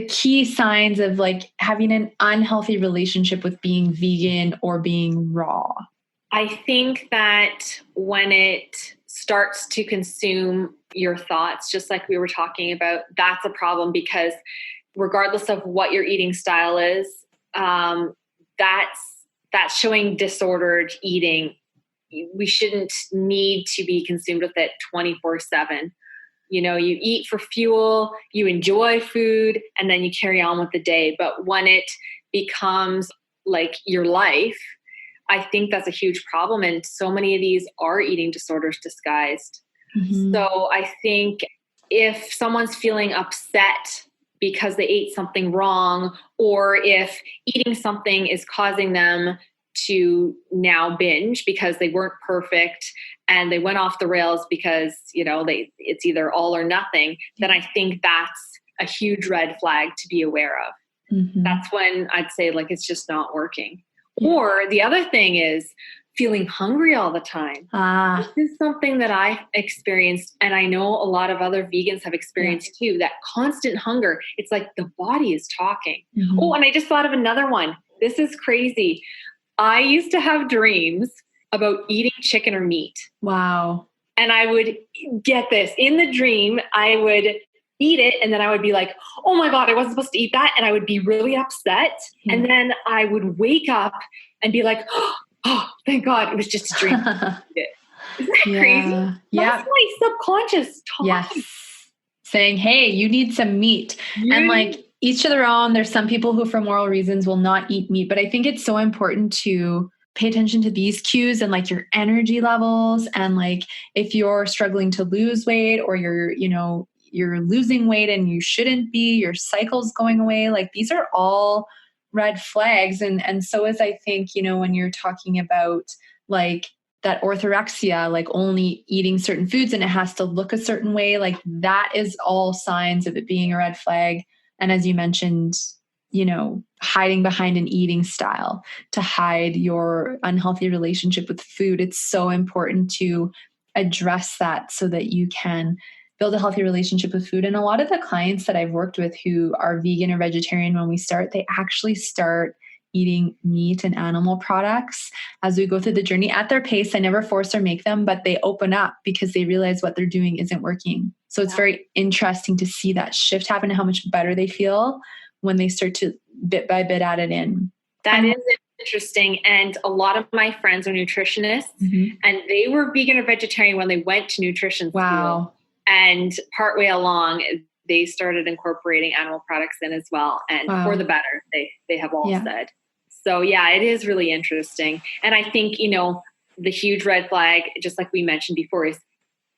key signs of like having an unhealthy relationship with being vegan or being raw? I think that when it starts to consume your thoughts, just like we were talking about, that's a problem, because regardless of what your eating style is, that's showing disordered eating. We shouldn't need to be consumed with it 24/7. You eat for fuel, you enjoy food, and then you carry on with the day. But when it becomes like your life, I think that's a huge problem. And so many of these are eating disorders disguised. So I think if someone's feeling upset because they ate something wrong, or if eating something is causing them to now binge because they weren't perfect and they went off the rails because, it's either all or nothing, then I think that's a huge red flag to be aware of. That's when I'd say like, it's just not working. Or the other thing is feeling hungry all the time. This is something that I experienced, and I know a lot of other vegans have experienced too, that constant hunger. It's like the body is talking. Oh, and I just thought of another one. This is crazy. I used to have dreams about eating chicken or meat. Wow. And I would get this. In the dream, I would eat it, and then I would be like, oh my God, I wasn't supposed to eat that. And I would be really upset. And then I would wake up and be like, oh, thank God, it was just a dream. Isn't that crazy? That's my subconscious talking. Yes. Saying, hey, you need some meat. And like each to their own. There's some people who for moral reasons will not eat meat. But I think it's so important to pay attention to these cues and like your energy levels. And like if you're struggling to lose weight, or you're losing weight and you shouldn't be, your cycle's going away. Like these are all red flags. And so is, I think, when you're talking about like that orthorexia, like only eating certain foods and it has to look a certain way, like that is all signs of it being a red flag. And as you mentioned, hiding behind an eating style to hide your unhealthy relationship with food. It's so important to address that so that you can build a healthy relationship with food. And a lot of the clients that I've worked with who are vegan or vegetarian, when we start, they actually start eating meat and animal products as we go through the journey at their pace. I never force or make them, but they open up because they realize what they're doing isn't working. So it's very interesting to see that shift happen and how much better they feel when they start to bit by bit add it in. That is interesting. And a lot of my friends are nutritionists, and they were vegan or vegetarian when they went to nutrition school. Wow. And partway along, they started incorporating animal products in as well. And for the better, they have all said. So yeah, it is really interesting. And I think, the huge red flag, just like we mentioned before, is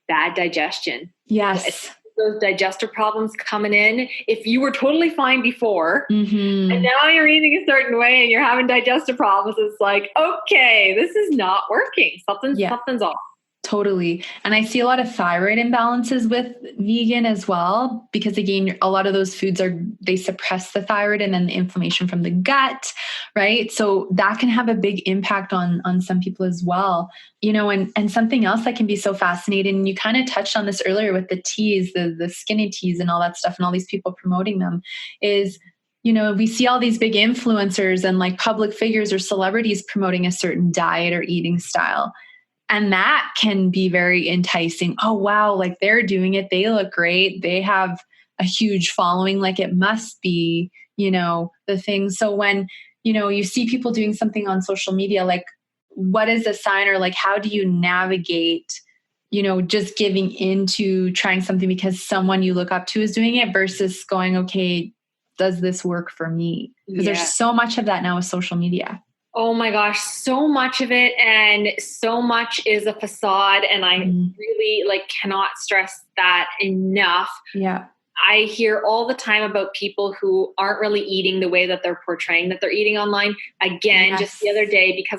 bad digestion. Yes. those digestive problems coming in. If you were totally fine before and now you're eating a certain way and you're having digestive problems, it's like, okay, this is not working. Something's off. Totally. And I see a lot of thyroid imbalances with vegan as well, because again, a lot of those foods they suppress the thyroid and then the inflammation from the gut, right? So that can have a big impact on some people as well, and something else that can be so fascinating. And you kind of touched on this earlier with the teas, the skinny teas and all that stuff, and all these people promoting them is, we see all these big influencers and like public figures or celebrities promoting a certain diet or eating style. And that can be very enticing. Oh, wow. Like they're doing it. They look great. They have a huge following. Like it must be, the thing. So when, you see people doing something on social media, like what is a sign, or like, how do you navigate, just giving into trying something because someone you look up to is doing it versus going, okay, does this work for me? Because there's so much of that now with social media. Oh my gosh, so much of it, and so much is a facade, and I really cannot stress that enough. Yeah. I hear all the time about people who aren't really eating the way that they're portraying that they're eating online. Again, just the other day, because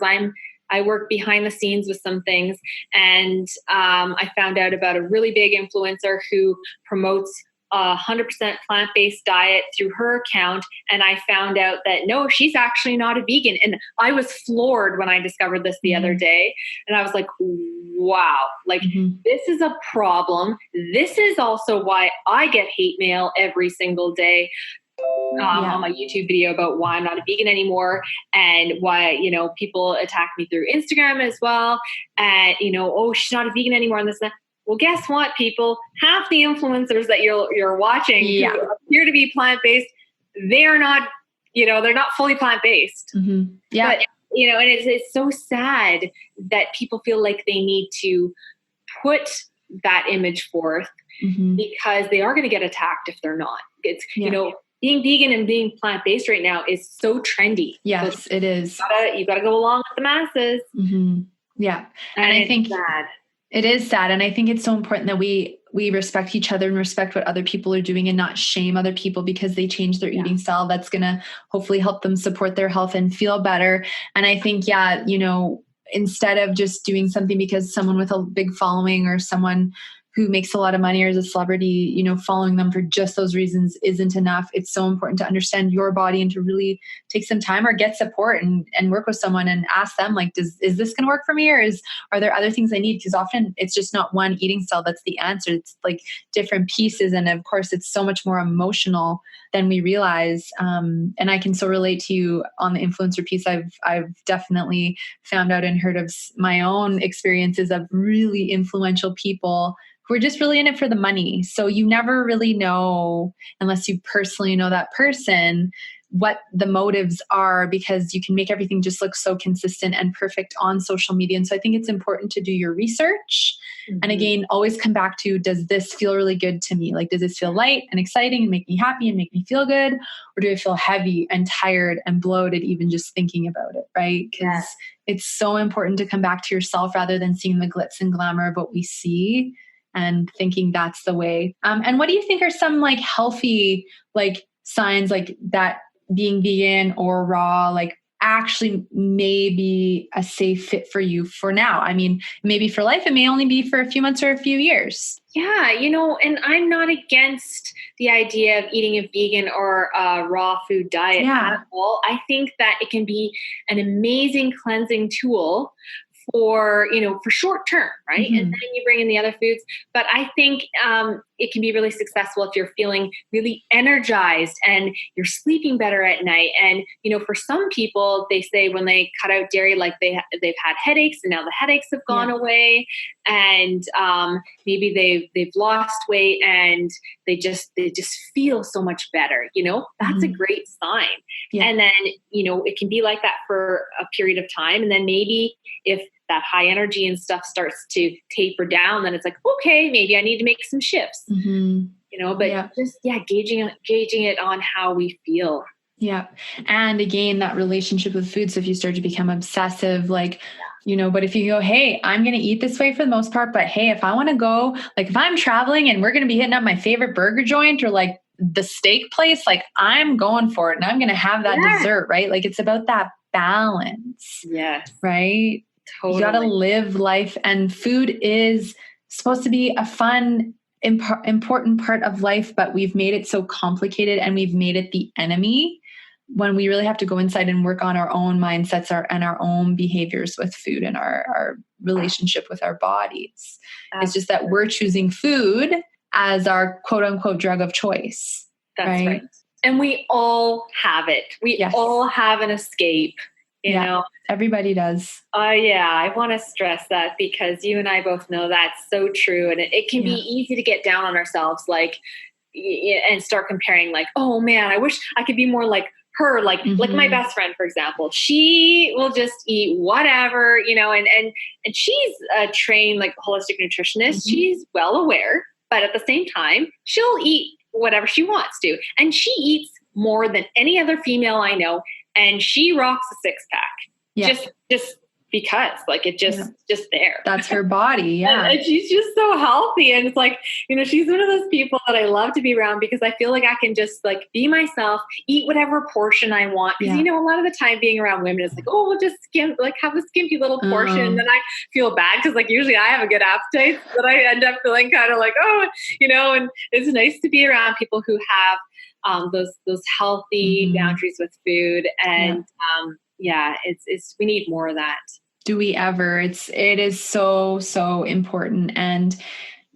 I work behind the scenes with some things, and I found out about a really big influencer who promotes 100% plant-based diet through her account. And I found out that no, she's actually not a vegan. And I was floored when I discovered this the other day. And I was like, wow, this is a problem. This is also why I get hate mail every single day. On my YouTube video about why I'm not a vegan anymore, and why, people attack me through Instagram as well. And, oh, she's not a vegan anymore and this and that. Well, guess what, people? Half the influencers that you're watching who appear to be plant-based, they're not, they're not fully plant-based. Yeah. But, and it's so sad that people feel like they need to put that image forth because they are going to get attacked if they're not. It's, being vegan and being plant-based right now is so trendy. Yes, so it is. You gotta go along with the masses. Yeah. And I think sad. It is sad. And I think it's so important that we respect each other and respect what other people are doing and not shame other people because they change their eating style. That's going to hopefully help them support their health and feel better. And I think, instead of just doing something because someone with a big following or someone who makes a lot of money or is a celebrity, following them for just those reasons isn't enough. It's so important to understand your body and to really take some time or get support and work with someone and ask them, like, is this going to work for me? Or are there other things I need? Because often it's just not one eating style that's the answer. It's like different pieces. And of course, it's so much more emotional than we realize. And I can so relate to you on the influencer piece. I've definitely found out and heard of my own experiences of really influential people who are just really in it for the money. So you never really know, unless you personally know that person, what the motives are, because you can make everything just look so consistent and perfect on social media. And so I think it's important to do your research. And again, always come back to, does this feel really good to me? Like, does this feel light and exciting and make me happy and make me feel good? Or do I feel heavy and tired and bloated even just thinking about it, right? Because it's so important to come back to yourself rather than seeing the glitz and glamour of what we see and thinking that's the way. And what do you think are some healthy signs that being vegan or raw actually may be a safe fit for you for now? I mean, maybe for life, it may only be for a few months or a few years. Yeah, and I'm not against the idea of eating a vegan or a raw food diet at all. I think that it can be an amazing cleansing tool for short term, right? And then you bring in the other foods. But I think it can be really successful if you're feeling really energized and you're sleeping better at night. And, for some people, they say when they cut out dairy, they've had headaches and now the headaches have gone away. And maybe they've lost weight and they just feel so much better. That's a great sign. And then, it can be like that for a period of time. And then maybe if that high energy and stuff starts to taper down, then it's like, okay, maybe I need to make some shifts, but just gauging it on how we feel. Yeah. And again, that relationship with food. So if you start to become obsessive, But if you go, hey, I'm going to eat this way for the most part, but hey, if I want to go, like if I'm traveling and we're going to be hitting up my favorite burger joint or like the steak place, like I'm going for it and I'm going to have that dessert, right? Like it's about that balance. Yes. Right? Totally. You got to live life, and food is supposed to be a fun, important part of life, but we've made it so complicated and we've made it the enemy when we really have to go inside and work on our own mindsets and our own behaviors with food and our relationship with our bodies. Absolutely. It's just that we're choosing food as our quote unquote drug of choice. That's right. And we all have it. We all have an escape, you know. Everybody does. I want to stress that because you and I both know that's so true. And it can be easy to get down on ourselves, like, and start comparing like, oh man, I wish I could be more like her, like my best friend, for example. She will just eat whatever, and she's a trained like holistic nutritionist. She's well aware, but at the same time, she'll eat whatever she wants to. And she eats more than any other female I know. And she rocks a 6-pack just because like it just there. That's her body. Yeah. And she's just so healthy. And it's like, she's one of those people that I love to be around because I feel like I can just like be myself, eat whatever portion I want. Because, a lot of the time being around women is like, oh, we'll just have a skimpy little portion. And then I feel bad because like usually I have a good appetite, but I end up feeling kind of like, oh, and it's nice to be around people who have those healthy boundaries with food. And it's we need more of that. Do we ever? It is so, so important. And,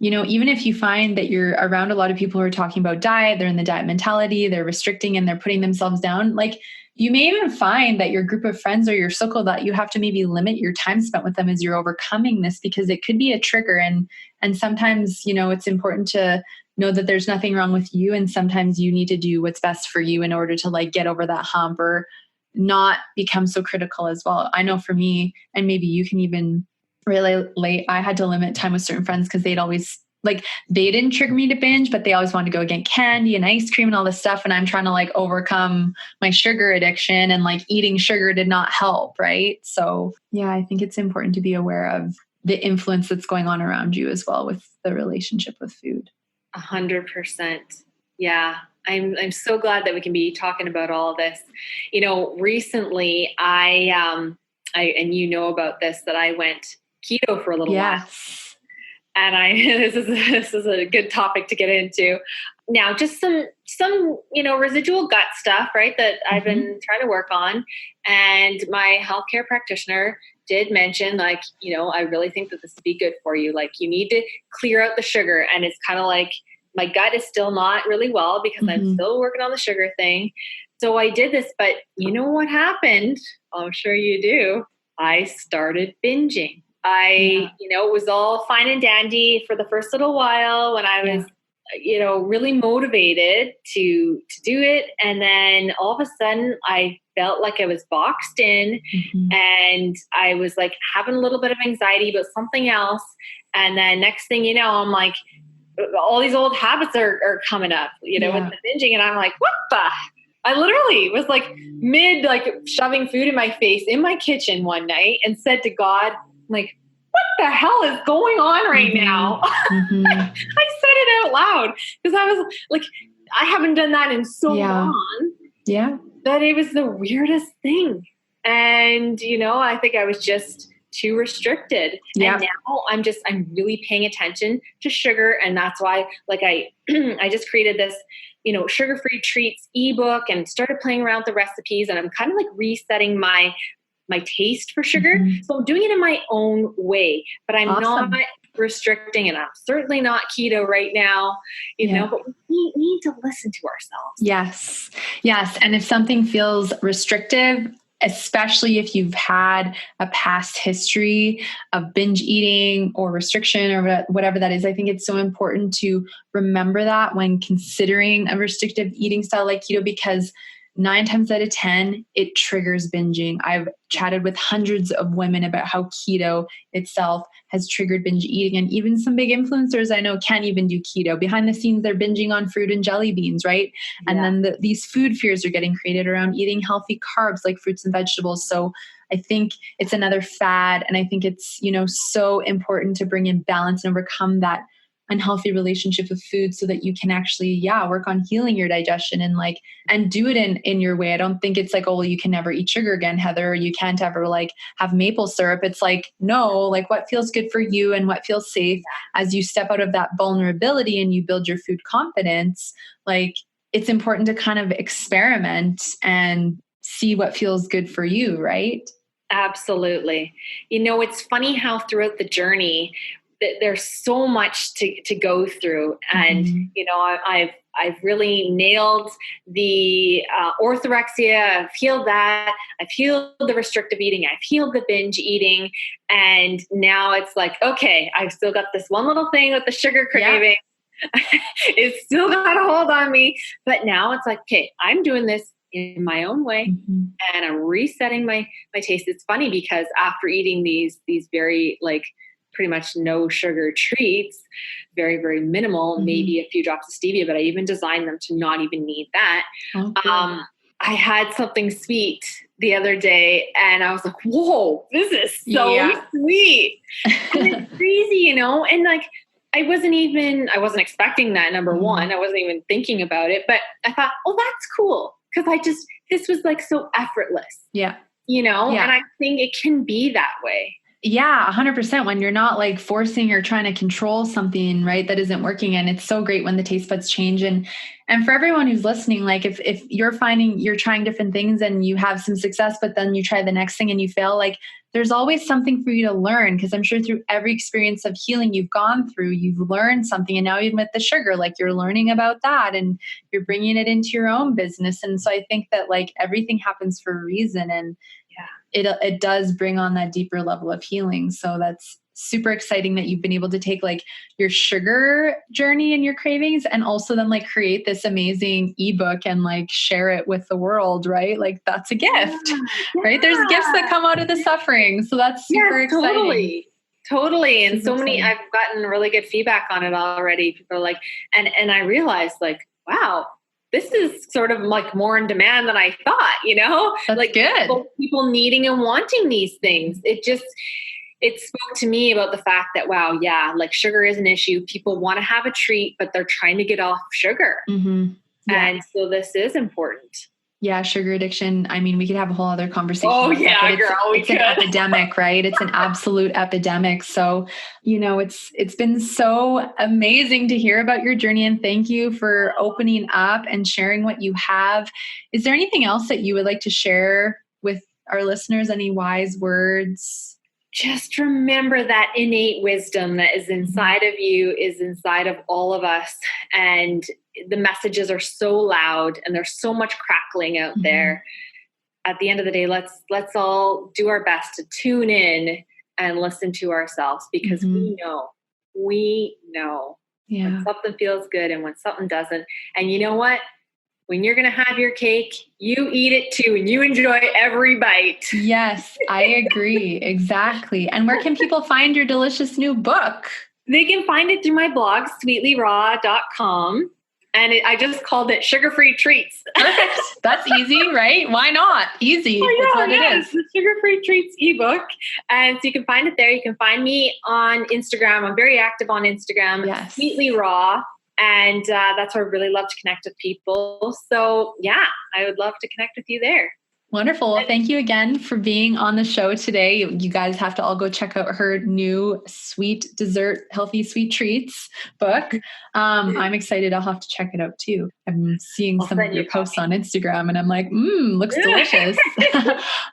even if you find that you're around a lot of people who are talking about diet, they're in the diet mentality, they're restricting and they're putting themselves down. Like you may even find that your group of friends or your circle that you have to maybe limit your time spent with them as you're overcoming this, because it could be a trigger. And sometimes, it's important to know that there's nothing wrong with you. And sometimes you need to do what's best for you in order to like get over that hump or not become so critical as well. I know for me, and maybe you can even relate, I had to limit time with certain friends because they'd always like, they didn't trigger me to binge, but they always wanted to go get candy and ice cream and all this stuff. And I'm trying to like overcome my sugar addiction, and like eating sugar did not help. Right. So I think it's important to be aware of the influence that's going on around you as well with the relationship with food. 100%. Yeah. I'm so glad that we can be talking about all of this. Recently I and about this, that I went keto for a little while. And this is a good topic to get into. Now, just some residual gut stuff, right, that I've been trying to work on. And my healthcare practitioner did mention, like, I really think that this would be good for you. Like, you need to clear out the sugar. And it's kind of like, my gut is still not really well because I'm still working on the sugar thing. So I did this, but you know what happened? I'm sure you do. I started binging. It was all fine and dandy for the first little while when I was, really motivated to do it. And then all of a sudden I felt like I was boxed in and I was like having a little bit of anxiety about something else. And then next thing you know, I'm like, all these old habits are coming up, with the binging. And I'm like, what the? I literally was like shoving food in my face in my kitchen one night and said to God, like, what the hell is going on right now? I said it out loud because I was like, I haven't done that in so long. Yeah. That it was the weirdest thing. And, I think I was just too restricted. And now I'm really paying attention to sugar. And that's why, like, I just created this, sugar-free treats ebook and started playing around with the recipes. And I'm kind of like resetting my taste for sugar. So I'm doing it in my own way, but I'm not restricting, and I'm certainly not keto right now, but we need to listen to ourselves. Yes. Yes. And if something feels restrictive, especially if you've had a past history of binge eating or restriction or whatever that is, I think it's so important to remember that when considering a restrictive eating style like keto, because 9 times out of 10, it triggers binging. I've chatted with hundreds of women about how keto itself has triggered binge eating. And even some big influencers I know can't even do keto. Behind the scenes, they're binging on fruit and jelly beans, right? And then these food fears are getting created around eating healthy carbs like fruits and vegetables. So I think it's another fad. And I think it's, so important to bring in balance and overcome that unhealthy relationship with food so that you can actually, work on healing your digestion and do it in your way. I don't think it's like, oh, well, you can never eat sugar again, Heather, or you can't ever have maple syrup. It's like, no, what feels good for you and what feels safe as you step out of that vulnerability and you build your food confidence. It's important to kind of experiment and see what feels good for you, right? Absolutely. It's funny how throughout the journey, there's so much to go through. And, I've really nailed the orthorexia. I've healed that. I've healed the restrictive eating. I've healed the binge eating. And now it's like, okay, I've still got this one little thing with the sugar craving. Yeah. It's still got a hold on me. But now it's like, okay, I'm doing this in my own way, and I'm resetting my taste. It's funny because after eating these very pretty much no sugar treats, very, very minimal, maybe a few drops of stevia, but I even designed them to not even need that. I had something sweet the other day and I was like, whoa, this is so sweet. It's crazy, and I wasn't expecting that, number one. I wasn't even thinking about it, but I thought, oh, that's cool. Because this was so effortless. Yeah. And I think it can be that way. Yeah, 100%. When you're not forcing or trying to control something, right, that isn't working. And it's so great when the taste buds change. And for everyone who's listening, if you're finding you're trying different things and you have some success, but then you try the next thing and you fail, there's always something for you to learn. Because I'm sure through every experience of healing you've gone through, you've learned something. And now even with the sugar, you're learning about that and you're bringing it into your own business. And so I think that everything happens for a reason. And it does bring on that deeper level of healing. So that's super exciting that you've been able to take your sugar journey and your cravings and also then create this amazing ebook and share it with the world, right? That's a gift, right? There's gifts that come out of the suffering. So that's super exciting. Totally. And so many, I've gotten really good feedback on it already. People are and I realized wow, this is sort of more in demand than I thought, That's good. People needing and wanting these things. It spoke to me about the fact that, wow, sugar is an issue. People want to have a treat, but they're trying to get off sugar. And so this is important. Yeah, sugar addiction. I mean, we could have a whole other conversation. Oh yeah, girl, it's an epidemic, right? It's an absolute epidemic. So, it's been so amazing to hear about your journey, and thank you for opening up and sharing what you have. Is there anything else that you would like to share with our listeners? Any wise words? Just remember that innate wisdom that is inside of you is inside of all of us. And the messages are so loud and there's so much crackling out there. At the end of the day, let's all do our best to tune in and listen to ourselves, because we know when something feels good and when something doesn't. And you know what? When you're going to have your cake, you eat it too, and you enjoy every bite. Yes, I agree. Exactly. And where can people find your delicious new book? They can find it through my blog, sweetlyraw.com. And I just called it Sugar-Free Treats. Perfect. That's easy, right? Why not? Easy. That's what it is. The Sugar-Free Treats ebook. And so you can find it there. You can find me on Instagram. I'm very active on Instagram. Yes. Sweetly Raw. And that's where I really love to connect with people. So yeah, I would love to connect with you there. Wonderful. Well, thank you again for being on the show today. You guys have to all go check out her new sweet dessert, healthy sweet treats book. I'm excited. I'll have to check it out too. I'm seeing some of your posts on Instagram and I'm like, looks delicious.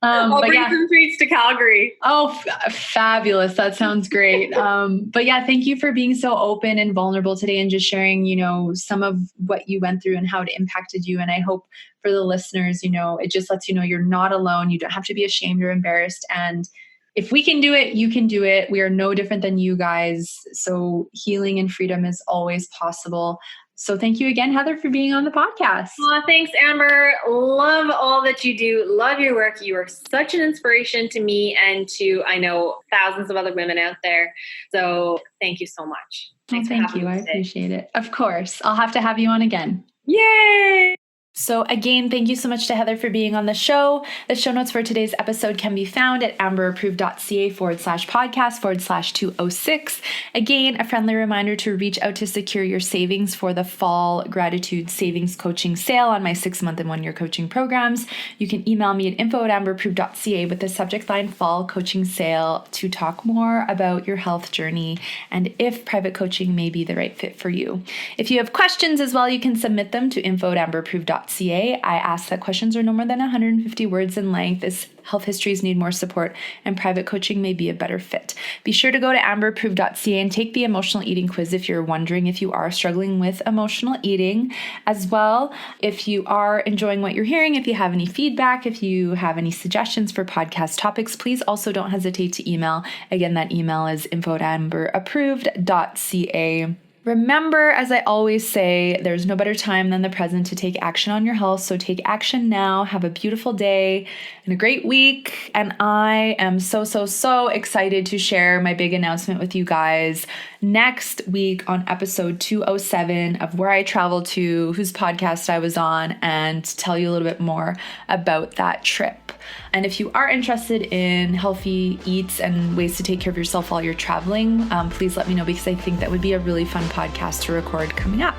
I'll bring some treats to Calgary. Oh, fabulous. That sounds great. But yeah, thank you for being so open and vulnerable today and just sharing, some of what you went through and how it impacted you. And I hope for the listeners, it just lets you know you're not alone. You don't have to be ashamed or embarrassed. And if we can do it, you can do it. We are no different than you guys. So healing and freedom is always possible. So thank you again, Heather, for being on the podcast. Thanks, Amber. Love all that you do. Love your work. You are such an inspiration to me and to, I know, thousands of other women out there. So thank you so much. Thank you. I appreciate it. Of course. I'll have to have you on again. Yay! So again, thank you so much to Heather for being on the show. The show notes for today's episode can be found at amberapproved.ca/podcast/206. Again, a friendly reminder to reach out to secure your savings for the Fall Gratitude Savings Coaching Sale on my 6-month and 1-year coaching programs. You can email me at info@amberapproved.ca with the subject line Fall Coaching Sale to talk more about your health journey and if private coaching may be the right fit for you. If you have questions as well, you can submit them to info@amberapproved.ca. I ask that questions are no more than 150 words in length, as health histories need more support and private coaching may be a better fit. Be sure to go to amberapproved.ca and take the emotional eating quiz if you're wondering if you are struggling with emotional eating. As well, if you are enjoying what you're hearing, if you have any feedback, if you have any suggestions for podcast topics, please also don't hesitate to email. Again, that email is info@amberapproved.ca. Remember, as I always say, there's no better time than the present to take action on your health. So take action now. Have a beautiful day and a great week. And I am so excited to share my big announcement with you guys next week on episode 207 of where I traveled to, whose podcast I was on, and tell you a little bit more about that trip. And if you are interested in healthy eats and ways to take care of yourself while you're traveling, please let me know, because I think that would be a really fun podcast to record coming up.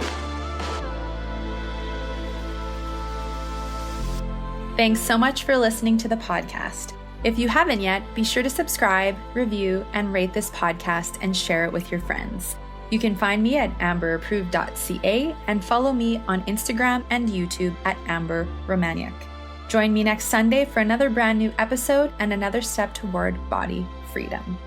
Thanks so much for listening to the podcast. If you haven't yet, be sure to subscribe, review, and rate this podcast and share it with your friends. You can find me at amberapproved.ca and follow me on Instagram and YouTube at amberromaniac. Join me next Sunday for another brand new episode and another step toward body freedom.